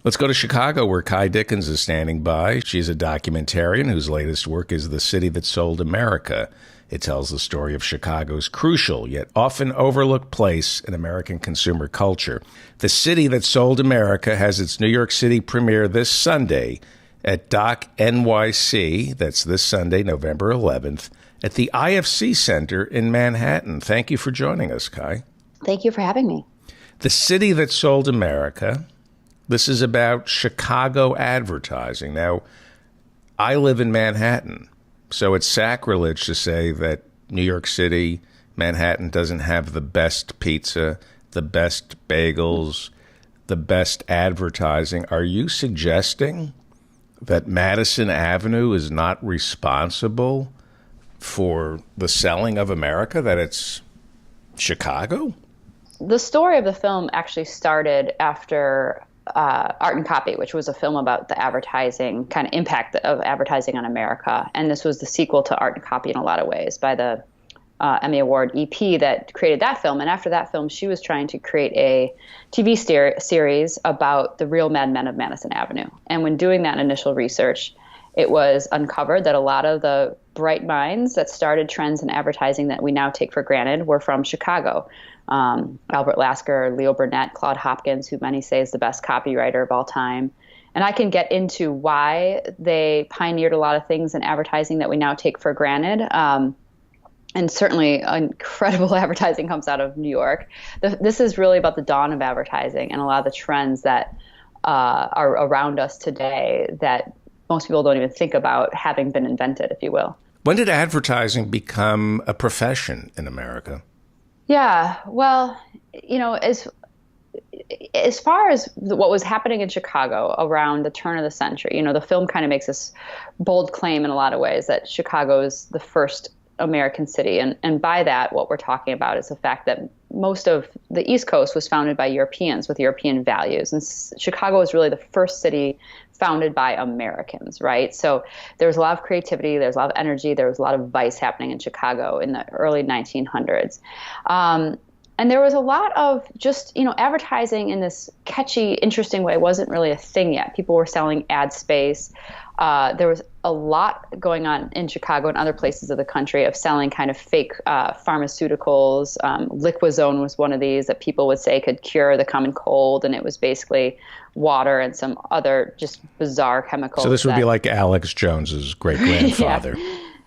Let's go to Chicago, where Kai Dickens is standing by. She's a documentarian whose latest work is The City That Sold America. It tells the story of Chicago's crucial yet often overlooked place in American consumer culture. The City That Sold America has its New York City premiere this Sunday at Doc NYC. That's this Sunday, November 11th, at the IFC Center in Manhattan. Thank you for joining us, Kai. Thank you for having me. The City That Sold America. This is about Chicago advertising. Now, I live in Manhattan, so it's sacrilege to say that New York City, Manhattan doesn't have the best pizza, the best bagels, the best advertising. Are you suggesting that Madison Avenue is not responsible for the selling of America, that it's Chicago? The story of the film actually started after Art and Copy, which was a film about the advertising, kind of impact of advertising on America. And this was the sequel to Art and Copy in a lot of ways by the Emmy Award EP that created that film. And after that film, she was trying to create a TV series about the real madmen of Madison Avenue. And when doing that initial research, it was uncovered that a lot of the bright minds that started trends in advertising that we now take for granted were from Chicago. Albert Lasker, Leo Burnett, Claude Hopkins, who many say is the best copywriter of all time. And I can get into why they pioneered a lot of things in advertising that we now take for granted. And certainly incredible advertising comes out of New York. This is really about the dawn of advertising and a lot of the trends that are around us today that most people don't even think about having been invented, if you will. When did advertising become a profession in America? Yeah, well, as far as what was happening in Chicago around the turn of the century, the film kind of makes this bold claim in a lot of ways that Chicago is the first American city. And by that, what we're talking about is the fact that most of the East Coast was founded by Europeans with European values. And Chicago was really the first city founded by Americans, right? So there was a lot of creativity, there was a lot of energy, there was a lot of vice happening in Chicago in the early 1900s. And there was a lot of just, advertising in this catchy, interesting way wasn't really a thing yet. People were selling ad space. There was a lot going on in Chicago and other places of the country of selling kind of fake pharmaceuticals. Liquozone was one of these that people would say could cure the common cold, and it was basically water and some other just bizarre chemicals. So this would be like Alex Jones's great-grandfather.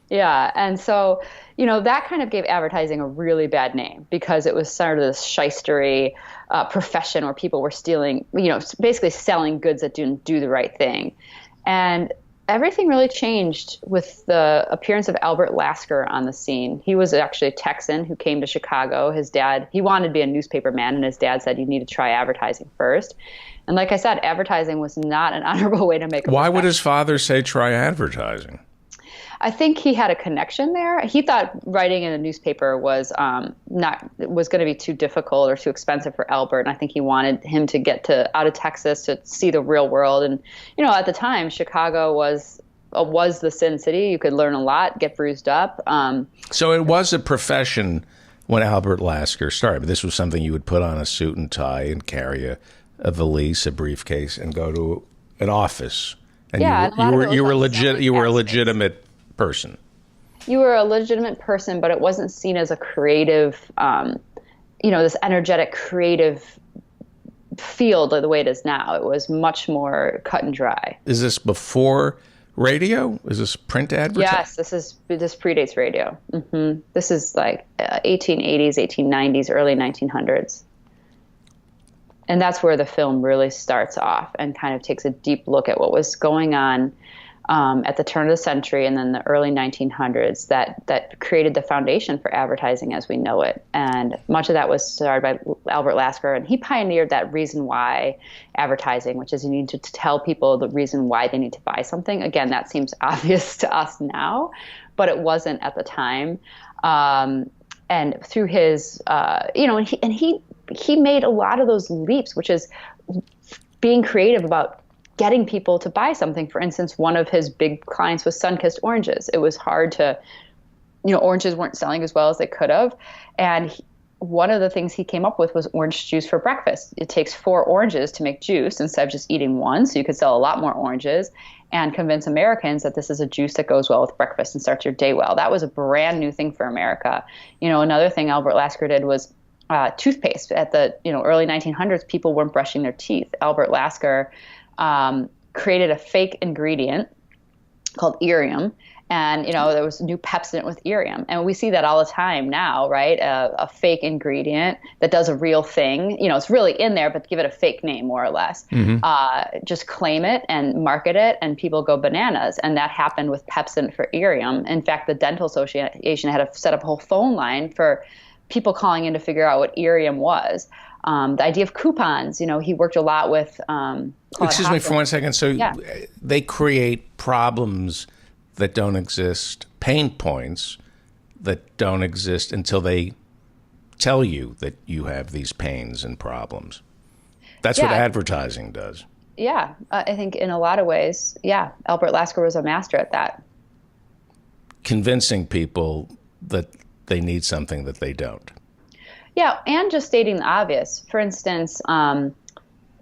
Yeah. And so, that kind of gave advertising a really bad name because it was sort of this shystery profession where people were stealing, basically selling goods that didn't do the right thing. And everything really changed with the appearance of Albert Lasker on the scene. He was actually a Texan who came to Chicago. His dad, he wanted to be a newspaper man, and his dad said, you need to try advertising first. And like I said, advertising was not an honorable way to make a Why would his father say try advertising? I think he had a connection there. He thought writing in a newspaper was going to be too difficult or too expensive for Albert, and I think he wanted him to get out of Texas to see the real world. And at the time, Chicago was the Sin City. You could learn a lot, get bruised up. So it was a profession when Albert Lasker started. But this was something you would put on a suit and tie and carry a valise, a briefcase, and go to an office. And yeah, you were a legitimate person. You were a legitimate person, but it wasn't seen as a creative, this energetic, creative field the way it is now. It was much more cut and dry. Is this before radio? Is this print advertising? Yes, this predates radio. Mm-hmm. This is like 1880s, 1890s, early 1900s. And that's where the film really starts off and kind of takes a deep look at what was going on at the turn of the century and then the early 1900s that created the foundation for advertising as we know it. And much of that was started by Albert Lasker, and he pioneered that reason why advertising, which is you need to tell people the reason why they need to buy something. Again, that seems obvious to us now, but it wasn't at the time. And through his, he made a lot of those leaps, which is being creative about getting people to buy something. For instance, one of his big clients was Sunkist oranges. It was hard to, oranges weren't selling as well as they could have. And one of the things he came up with was orange juice for breakfast. It takes 4 oranges to make juice instead of just eating one, so you could sell a lot more oranges and convince Americans that this is a juice that goes well with breakfast and starts your day well. That was a brand new thing for America. Another thing Albert Lasker did was toothpaste. At the early 1900s, people weren't brushing their teeth. Albert Lasker created a fake ingredient called Irium. And, there was new Pepsodent with Irium. And we see that all the time now, right? A fake ingredient that does a real thing. It's really in there, but give it a fake name, more or less. Just claim it and market it, and people go bananas. And that happened with Pepsodent for Irium. In fact, the Dental Association had to set up a whole phone line for people calling in to figure out what Irium was. The idea of coupons, he worked a lot with Claude Excuse me Hopkins. for 1 second. So they create problems that don't exist, pain points that don't exist until they tell you that you have these pains and problems. That's what advertising does. Yeah, I think in a lot of ways, Albert Lasker was a master at that. Convincing people that they need something that they don't. Yeah, and just stating the obvious. For instance,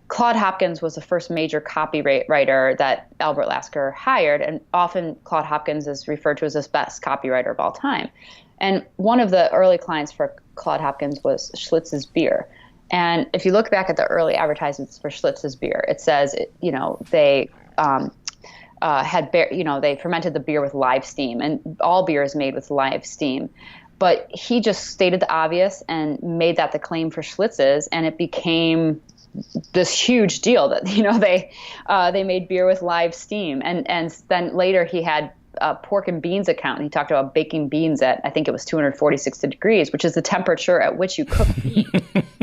Claude Hopkins was the first major copywriter that Albert Lasker hired, and often Claude Hopkins is referred to as the best copywriter of all time. And one of the early clients for Claude Hopkins was Schlitz's beer. And if you look back at the early advertisements for Schlitz's beer, it says, they they fermented the beer with live steam, and all beer is made with live steam. But he just stated the obvious and made that the claim for Schlitz's, and it became this huge deal that they made beer with live steam, and then later he had a pork and beans account, and he talked about baking beans at, I think it was 246 degrees, which is the temperature at which you cook beans.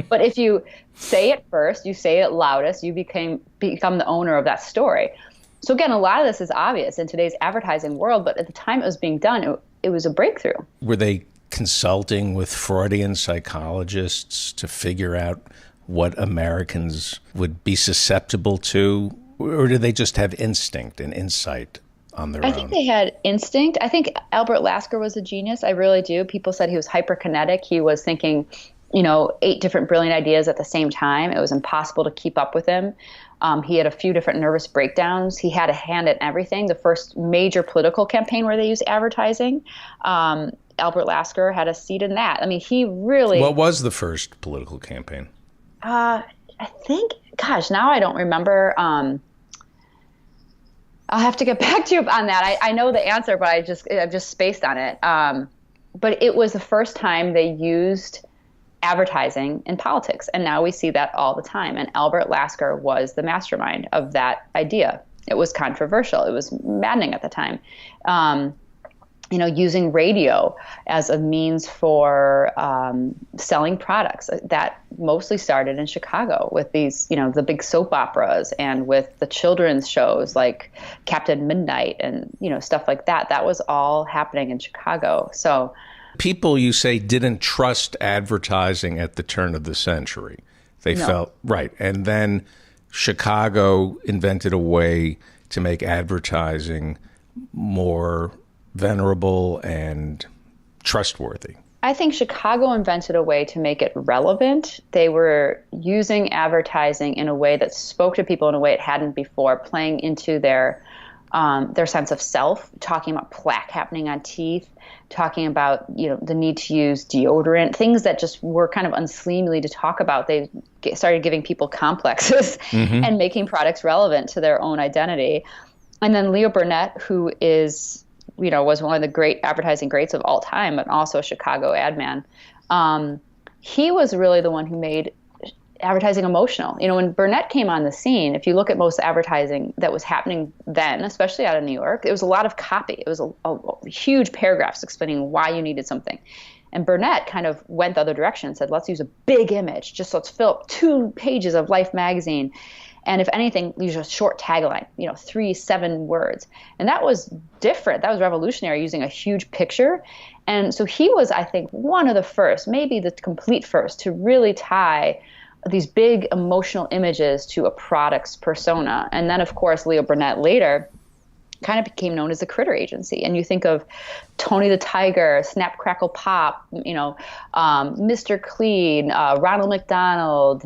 But if you say it first, you say it loudest, you become the owner of that story. So again, a lot of this is obvious in today's advertising world, but at the time it was being done, it was a breakthrough. Were they consulting with Freudian psychologists to figure out what Americans would be susceptible to, or did they just have instinct and insight on their own? I think they had instinct. I think Albert Lasker was a genius. I really do. People said he was hyperkinetic. He was thinking, 8 different brilliant ideas at the same time. It was impossible to keep up with him. He had a few different nervous breakdowns. He had a hand in everything. The first major political campaign where they used advertising, Albert Lasker had a seat in that. I mean, he really... What was the first political campaign? I think, gosh, now I don't remember. I'll have to get back to you on that. I know the answer, but I've just spaced on it. But it was the first time they used advertising in politics, and now we see that all the time. And Albert Lasker was the mastermind of that idea. It was controversial. It was maddening at the time. Using radio as a means for selling products. That mostly started in Chicago with these, the big soap operas and with the children's shows like Captain Midnight and, stuff like that. That was all happening in Chicago. So people, you say, didn't trust advertising at the turn of the century. They felt, right. And then Chicago invented a way to make advertising more venerable and trustworthy. I think Chicago invented a way to make it relevant. They were using advertising in a way that spoke to people in a way it hadn't before, playing into their sense of self, talking about plaque happening on teeth, talking about the need to use deodorant, things that just were kind of unseemly to talk about. They started giving people complexes and making products relevant to their own identity. And then Leo Burnett, who is was one of the great advertising greats of all time, but also a Chicago ad man. He was really the one who made advertising emotional. When Burnett came on the scene, if you look at most advertising that was happening then, especially out of New York, it was a lot of copy. It was a huge paragraphs explaining why you needed something. And Burnett kind of went the other direction and said, let's use a big image. Let's fill up 2 pages of Life magazine. And if anything, use a short tagline, 3-7 words. And that was different. That was revolutionary, using a huge picture. And so he was, I think, one of the first, maybe the complete first, to really tie these big emotional images to a product's persona. And then, of course, Leo Burnett later kind of became known as the Critter Agency. And you think of Tony the Tiger, Snap Crackle Pop, Mr. Clean, Ronald McDonald,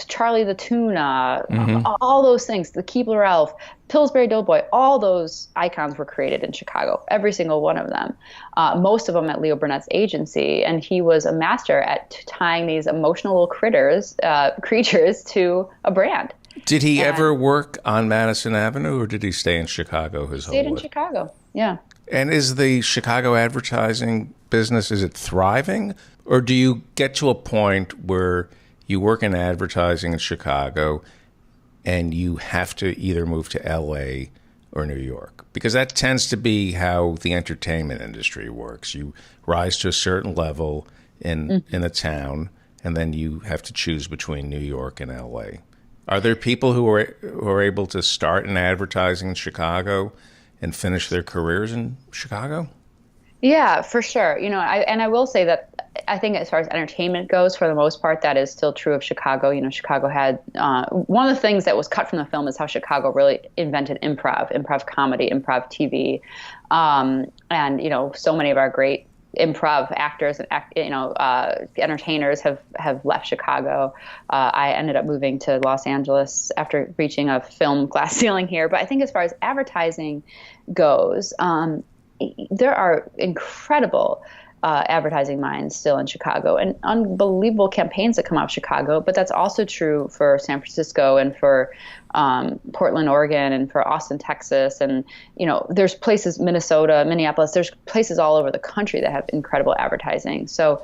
Charlie the Tuna, all those things, the Keebler Elf, Pillsbury Doughboy, all those icons were created in Chicago, every single one of them, most of them at Leo Burnett's agency. And he was a master at tying these emotional little creatures to a brand. Did he ever work on Madison Avenue, or did he stay in Chicago his whole life? Stayed in Chicago, yeah. And is the Chicago advertising business, is it thriving? Or do you get to a point where you work in advertising in Chicago and you have to either move to LA or New York? Because that tends to be how the entertainment industry works. You rise to a certain level in a town, and then you have to choose between New York and LA. Are there people who are able to start in advertising in Chicago and finish their careers in Chicago? Yeah, for sure. I will say that I think as far as entertainment goes, for the most part, that is still true of Chicago. Chicago had one of the things that was cut from the film is how Chicago really invented improv comedy, improv TV. And so many of our great improv actors and entertainers have left Chicago. I ended up moving to Los Angeles after reaching a film glass ceiling here. But I think as far as advertising goes, there are incredible advertising minds still in Chicago, and unbelievable campaigns that come out of Chicago. But that's also true for San Francisco and for Portland, Oregon, and for Austin, Texas. And, there's places, Minnesota, Minneapolis, there's places all over the country that have incredible advertising. So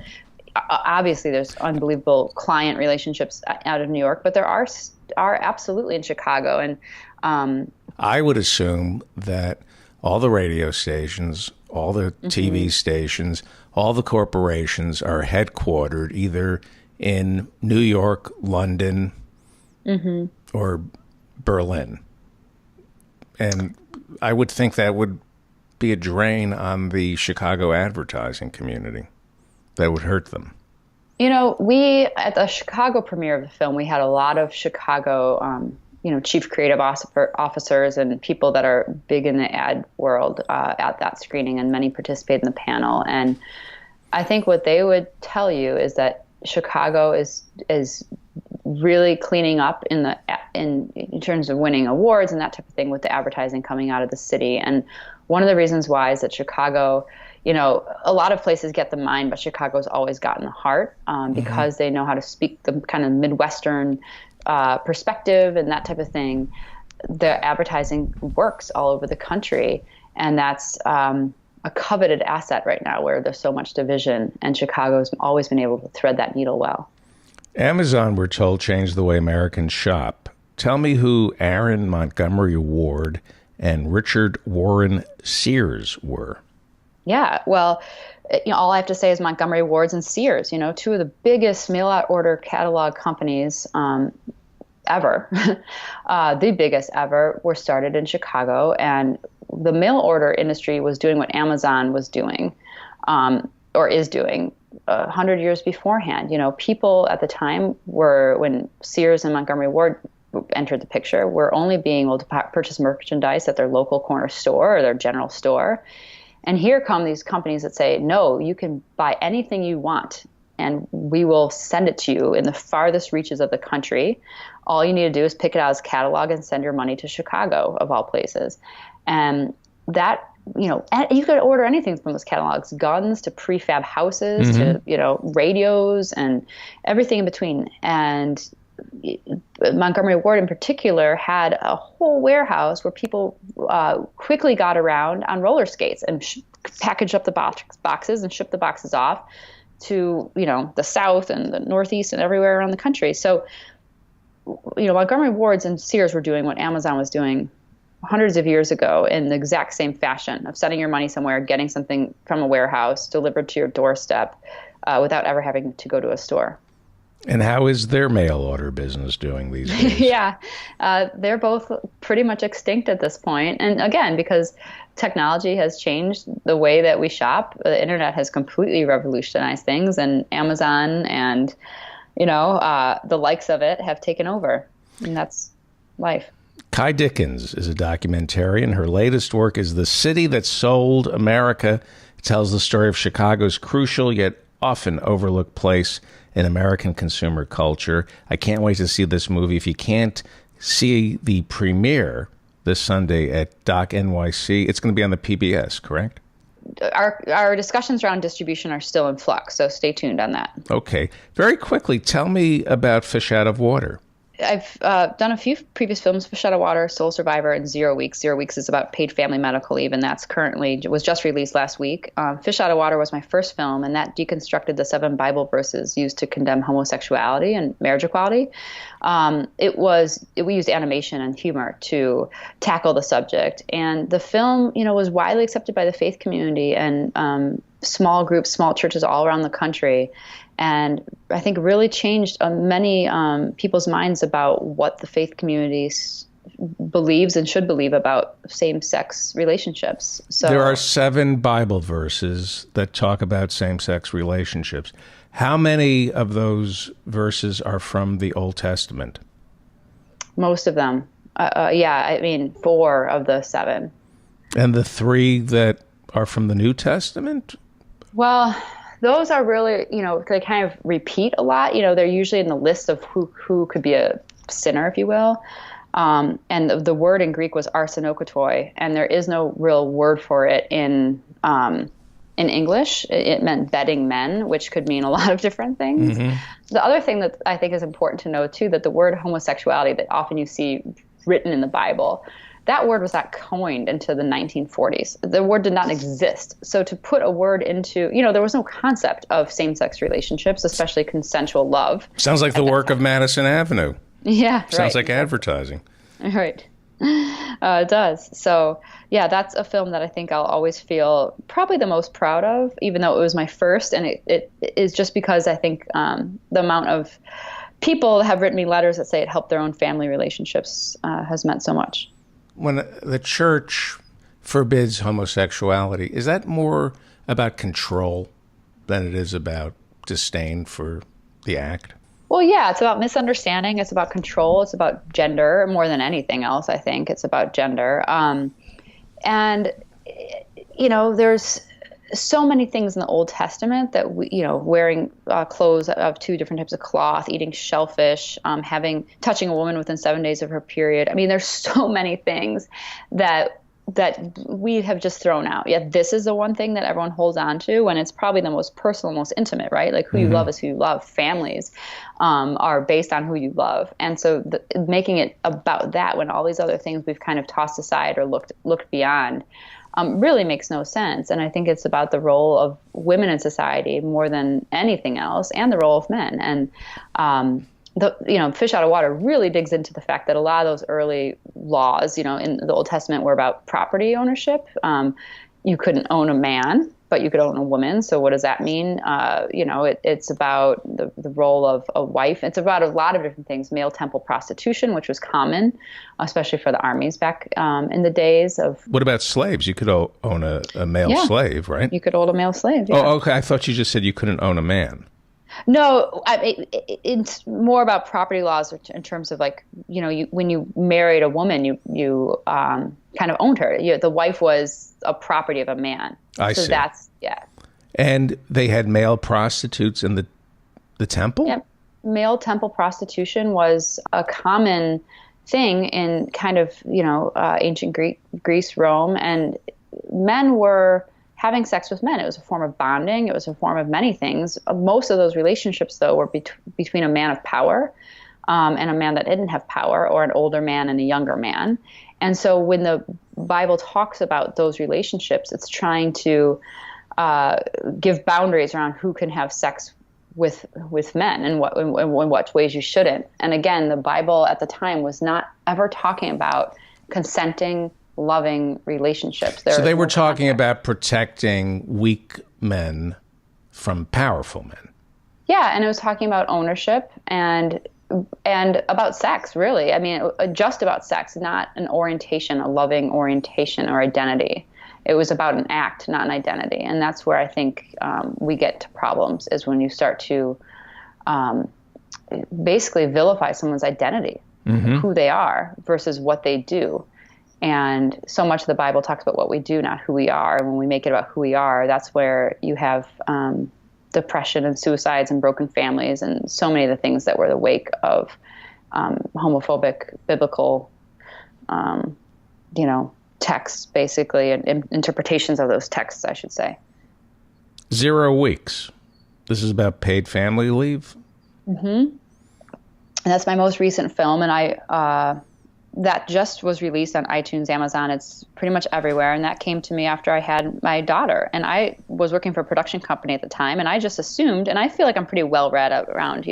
obviously there's unbelievable client relationships out of New York, but there are absolutely in Chicago. And I would assume that all the radio stations, all the TV stations, all the corporations are headquartered either in New York, London, or Berlin. And I would think that would be a drain on the Chicago advertising community. That would hurt them. We, at the Chicago premiere of the film, we had a lot of Chicago chief creative officers and people that are big in the ad world at that screening, and many participated in the panel. And I think what they would tell you is that Chicago is really cleaning up in terms of winning awards and that type of thing with the advertising coming out of the city. And one of the reasons why is that Chicago, a lot of places get the mind, but Chicago's always gotten the heart because they know how to speak the kind of Midwestern perspective and that type of thing. The advertising works all over the country, and that's a coveted asset right now where there's so much division, and Chicago's always been able to thread that needle well. Amazon, we're told, changed the way Americans shop. Tell me who Aaron Montgomery Ward and Richard Warren Sears were. Yeah, well, all I have to say is Montgomery Ward's and Sears, two of the biggest mail-out order catalog companies ever, the biggest ever, were started in Chicago. And the mail order industry was doing what Amazon was doing, or is doing, 100 years beforehand. People at the time when Sears and Montgomery Ward entered the picture, were only being able to purchase merchandise at their local corner store or their general store. And here come these companies that say, no, you can buy anything you want, and we will send it to you in the farthest reaches of the country. All you need to do is pick it out as catalog and send your money to Chicago, of all places. And that, you could order anything from those catalogs, guns to prefab houses to, radios and everything in between. And Montgomery Ward in particular had a whole warehouse where people quickly got around on roller skates and packaged up the boxes and shipped the boxes off to, the South and the Northeast and everywhere around the country. So, Montgomery Ward's and Sears were doing what Amazon was doing hundreds of years ago in the exact same fashion of sending your money somewhere, getting something from a warehouse delivered to your doorstep without ever having to go to a store. And how is their mail order business doing these days? Yeah, they're both pretty much extinct at this point. And again, because technology has changed the way that we shop, the internet has completely revolutionized things, and Amazon and, the likes of it have taken over. And that's life. Kai Dickens is a documentarian. Her latest work is The City That Sold America. It tells the story of Chicago's crucial yet often overlooked place in American consumer culture. I can't wait to see this movie. If you can't see the premiere this Sunday at Doc NYC, it's going to be on the PBS, correct? Our discussions around distribution are still in flux, so stay tuned on that. Okay. Very quickly, tell me about Fish Out of Water. I've done a few previous films, Fish Out of Water, Soul Survivor, and 0 Weeks. 0 Weeks is about paid family medical leave, and was just released last week. Fish Out of Water was my first film, and that deconstructed the 7 Bible verses used to condemn homosexuality and marriage equality. We used animation and humor to tackle the subject, and the film, was widely accepted by the faith community and small groups, small churches all around the country. And I think really changed many people's minds about what the faith community believes and should believe about same-sex relationships. So there are 7 Bible verses that talk about same-sex relationships. How many of those verses are from the Old Testament? Most of them. 4 of the 7. And the 3 that are from the New Testament? Well, those are really, they kind of repeat a lot. They're usually in the list of who could be a sinner, if you will. And the word in Greek was arsenokotoi, and there is no real word for it in English. It meant bedding men, which could mean a lot of different things. Mm-hmm. The other thing that I think is important to know, too, that the word homosexuality that often you see written in the Bible, that word was not coined into the 1940s. The word did not exist. So to put a word into, there was no concept of same-sex relationships, especially consensual love. Sounds like the work of Madison Avenue. Yeah, Sounds like advertising. Right. It does. So, yeah, that's a film that I think I'll always feel probably the most proud of, even though it was my first. And it is just because I think the amount of people that have written me letters that say it helped their own family relationships has meant so much. When the church forbids homosexuality, is that more about control than it is about disdain for the act? Well, yeah, it's about misunderstanding. It's about control. It's about gender more than anything else, I think. It's about gender. There's so many things in the Old Testament that, wearing clothes of 2 different types of cloth, eating shellfish, touching a woman within 7 days of her period. I mean, there's so many things that we have just thrown out. Yet this is the one thing that everyone holds on to, when it's probably the most personal, most intimate, right? Like who you love is who you love. Families are based on who you love. And so making it about that when all these other things we've kind of tossed aside or looked beyond really makes no sense. And I think it's about the role of women in society more than anything else, and the role of men. And Fish Out of Water really digs into the fact that a lot of those early laws, in the Old Testament, were about property ownership. You couldn't own a man, but you could own a woman. So what does that mean? It's about the role of a wife. It's about a lot of different things. Male temple prostitution, which was common, especially for the armies back in the days of. What about slaves? You could own a male slave, right? You could own a male slave. Yeah. Oh, okay. I thought you just said you couldn't own a man. No, it's more about property laws in terms of when you married a woman, you kind of owned her. The wife was a property of a man. I see. That's. And they had male prostitutes in the temple? Yeah. Male temple prostitution was a common thing in kind of, ancient Greece, Rome, and men were having sex with men. It was a form of bonding. It was a form of many things. Most of those relationships, though, were between a man of power and a man that didn't have power, or an older man and a younger man. And so when the Bible talks about those relationships, it's trying to give boundaries around who can have sex with men and in what ways you shouldn't. And again, the Bible at the time was not ever talking about consenting, loving relationships. So they were talking about protecting weak men from powerful men. Yeah, and it was talking about ownership and about sex, really. I mean, just about sex, not an orientation, a loving orientation or identity. It was about an act, not an identity. And that's where I think we get to problems, is when you start to basically vilify someone's identity. who they are versus what they do. And so much of the Bible talks about what we do, not who we are. And when we make it about who we are, that's where you have depression and suicides and broken families and so many of the things that were the wake of homophobic biblical, texts, basically, and interpretations of those texts, I should say. 0 weeks. This is about paid family leave? Mm-hmm. And that's my most recent film, and that just was released on iTunes, Amazon. It's pretty much everywhere, and that came to me after I had my daughter. And I was working for a production company at the time, and I just assumed, and I feel like I'm pretty well read around,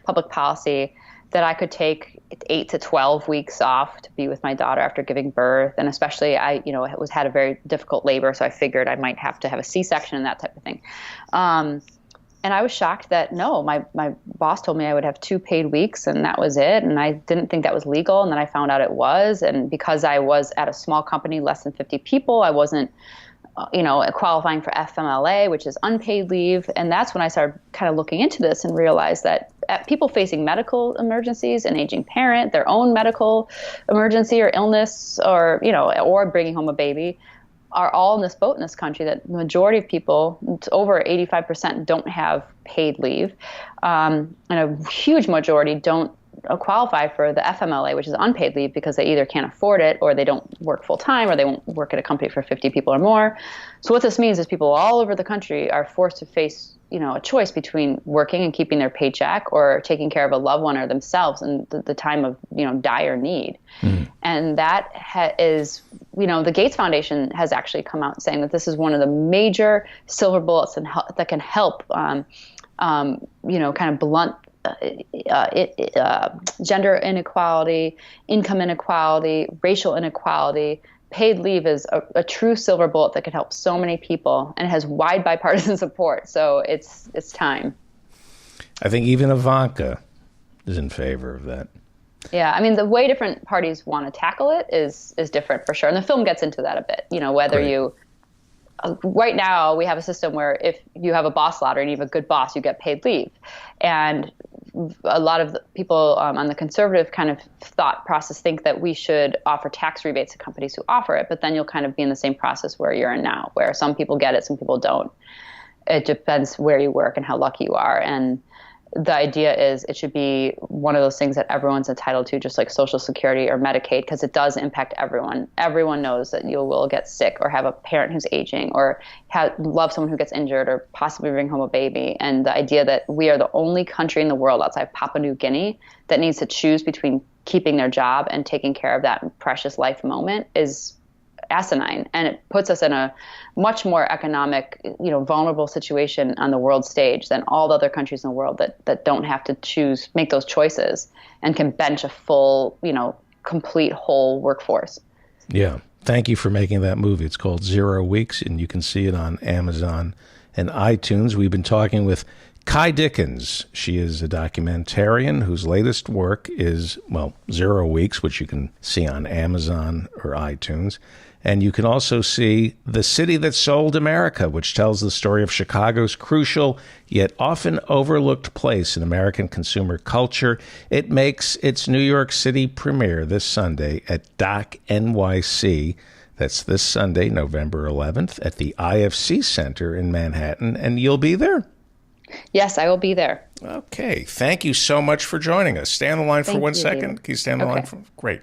public policy, that I could take 8 to 12 weeks off to be with my daughter after giving birth. And especially I, had a very difficult labor, so I figured I might have to have a C-section and that type of thing. And I was shocked that no, my boss told me I would have 2 paid weeks and that was it. And I didn't think that was legal. And then I found out it was. And because I was at a small company, less than 50 people, I wasn't, qualifying for FMLA, which is unpaid leave. And that's when I started kind of looking into this and realized that people facing medical emergencies, an aging parent, their own medical emergency or illness, or bringing home a baby, are all in this boat in this country, that the majority of people, over 85%, don't have paid leave. And a huge majority don't qualify for the FMLA, which is unpaid leave, because they either can't afford it or they don't work full time or they won't work at a company for 50 people or more. So what this means is people all over the country are forced to face a choice between working and keeping their paycheck or taking care of a loved one or themselves in the time of dire need. And that is the Gates Foundation has actually come out saying that this is one of the major silver bullets that can help kind of blunt gender inequality, income inequality, racial inequality. Paid leave is a true silver bullet that can help so many people, and it has wide bipartisan support. So it's time. I think even Ivanka is in favor of that. Yeah, I mean, the way different parties want to tackle it is different for sure. And the film gets into that a bit. Whether Great. Right now we have a system where if you have a boss lottery and you have a good boss, you get paid leave. And a lot of the people on the conservative kind of thought process think that we should offer tax rebates to companies who offer it, but then you'll kind of be in the same process where you're in now, where some people get it, some people don't. It depends where you work and how lucky you are. And the idea is it should be one of those things that everyone's entitled to, just like Social Security or Medicaid, because it does impact everyone. Everyone knows that you will get sick or have a parent who's aging or love someone who gets injured or possibly bring home a baby. And the idea that we are the only country in the world outside Papua New Guinea that needs to choose between keeping their job and taking care of that precious life moment is asinine, and it puts us in a much more economic, vulnerable situation on the world stage than all the other countries in the world that don't have to make those choices and can bench a full, complete whole workforce. Yeah. Thank you for making that movie. It's called 0 Weeks, and you can see it on Amazon and iTunes. We've been talking with Kai Dickens. She is a documentarian whose latest work is, 0 Weeks, which you can see on Amazon or iTunes. And you can also see The City That Sold America, which tells the story of Chicago's crucial yet often overlooked place in American consumer culture. It makes its New York City premiere this Sunday at Doc NYC. That's this Sunday, November 11th, at the IFC Center in Manhattan. And you'll be there? Yes, I will be there. Okay. Thank you so much for joining us. Stay on the line for 1 second. David. Can you stay on the line for? Great.